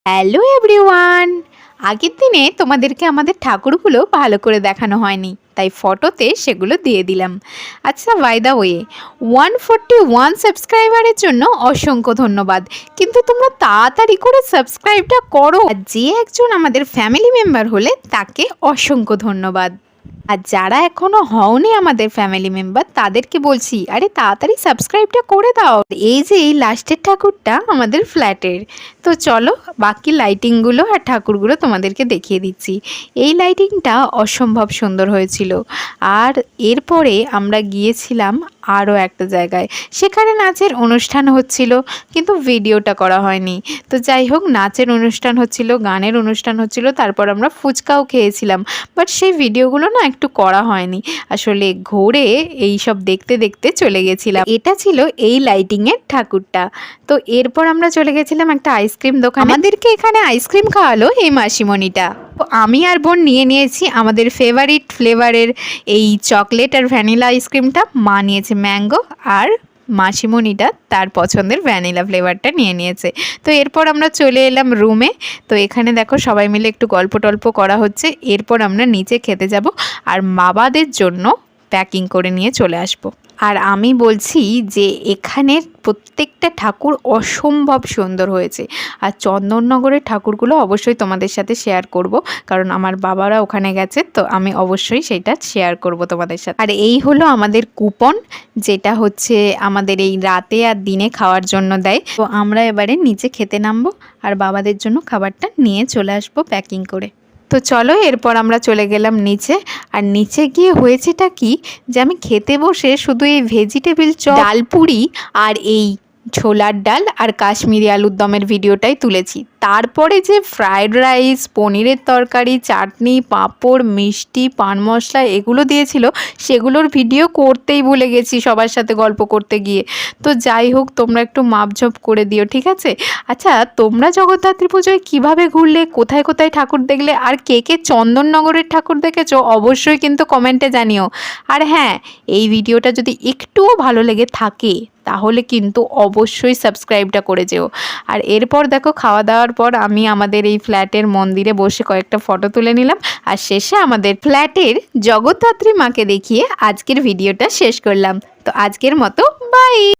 Hello everyone. আগের দিনে তোমাদেরকে আমাদের ঠাকুরগুলো ভালো করে দেখানো হয়নি, তাই ফটোতে সেগুলো দিয়ে দিলাম। আচ্ছা, বাই দ্য ওয়ে, 141 সাবস্ক্রাইবারের জন্য অসংখ্য ধন্যবাদ। কিন্তু তোমরা তাড়াতাড়ি করে সাবস্ক্রাইবটা করো। আর যে একজন আমাদের ফ্যামিলি মেম্বার হলে তাকে অসংখ্য ধন্যবাদ। আর যারা এখনো হওনি আমাদের ফ্যামিলি মেম্বার তাদেরকে বলছি, আরে তাড়াতাড়ি সাবস্ক্রাইবটা করে দাও। এই যে এই লাস্টের ঠাকুরটা আমাদের ফ্ল্যাটের। তো চলো বাকি লাইটিংগুলো আর ঠাকুরগুলো তোমাদেরকে দেখিয়ে দিচ্ছি। এই লাইটিংটা অসম্ভব সুন্দর হয়েছিল। আর এরপরে আমরা গিয়েছিলাম আরও একটা জায়গায়, সেখানে নাচের অনুষ্ঠান হচ্ছিল, কিন্তু ভিডিওটা করা হয়নি। তো যাই হোক, নাচের অনুষ্ঠান হচ্ছিল, গানের অনুষ্ঠান হচ্ছিল, তারপর আমরা ফুচকাও খেয়েছিলাম, বাট সেই ভিডিওগুলো না একটু করা হয়নি। আসলে ঘুরে এই সব দেখতে দেখতে চলে গেছিলাম। এটা ছিল এই লাইটিংয়ের ঠাকুরটা। তো এরপর আমরা চলে গেছিলাম একটা আইসক্রিম দোকানে। আমাদেরকে এখানে আইসক্রিম খাওয়ালো এই মাসিমণিটা। তো আমি আর বোন নিয়েছি আমাদের ফেভারিট ফ্লেভারের এই চকলেট আর ভ্যানিলা আইসক্রিমটা। মা নিয়েছে ম্যাঙ্গো, আর মাসিমণিটা তার পছন্দের ভ্যানিলা ফ্লেভারটা নিয়েছে। তো এরপর আমরা চলে এলাম রুমে। তো এখানে দেখো সবাই মিলে একটু গল্প টল্প করা হচ্ছে। এরপর আমরা নিচে খেতে যাব আর বাবাদের জন্য প্যাকিং করে নিয়ে চলে আসব। আর আমি বলছি যে এখানের প্রত্যেকটা ঠাকুর অসম্ভব সুন্দর হয়েছে। আর চন্দননগরের ঠাকুরগুলো অবশ্যই তোমাদের সাথে শেয়ার করব, কারণ আমার বাবারা ওখানে গেছে, তো আমি অবশ্যই সেটা শেয়ার করব তোমাদের সাথে। আর এই হলো আমাদের কুপন, যেটা হচ্ছে আমাদের এই রাতে আর দিনে খাওয়ার জন্য দেয়। তো আমরা এবারে নিচে খেতে নামবো আর বাবাদের জন্য খাবারটা নিয়ে চলে আসবো প্যাকিং করে। তো চলো এরপর আমরা চলে গেলাম নিচে। আর নিচে গিয়ে হয়েছেটা কি, যে আমি খেতে বসে শুধু এই ভেজিটেবিল চপ, ডালপুরি আর এই ছোলার ডাল আর কাশ্মীরি আলুর দমের ভিডিওটাই তুলেছি। তারপরে যে ফ্রায়েড রাইস, পনিরের তরকারি, চাটনি, পাঁপড়, মিষ্টি, পান মশলা এগুলো দিয়েছিল, সেগুলোর ভিডিও করতেই ভুলে গেছি সবার সাথে গল্প করতে গিয়ে। তো যাই হোক, তোমরা একটু মাপঝোপ করে দিও, ঠিক আছে? আচ্ছা, তোমরা জগদ্ধাত্রী পুজোয় কীভাবে ঘুরলে, কোথায় কোথায় ঠাকুর দেখলে, আর কে কে চন্দননগরের ঠাকুর দেখেছো অবশ্যই কিন্তু কমেন্টে জানিও। আর হ্যাঁ, এই ভিডিওটা যদি একটুও ভালো লেগে থাকে তাহলে কিন্তু অবশ্যই সাবস্ক্রাইবটা করে যেও। আর এরপর দেখো, খাওয়া দাওয়ার পর আমি আমাদের এই ফ্ল্যাটের মন্দিরে বসে কয়েকটা ফটো তুলে নিলাম। আর শেষে আমাদের ফ্ল্যাটের জগদ্ধাত্রী মাকে দেখিয়ে আজকের ভিডিওটা শেষ করলাম। তো আজকের মতো বাই।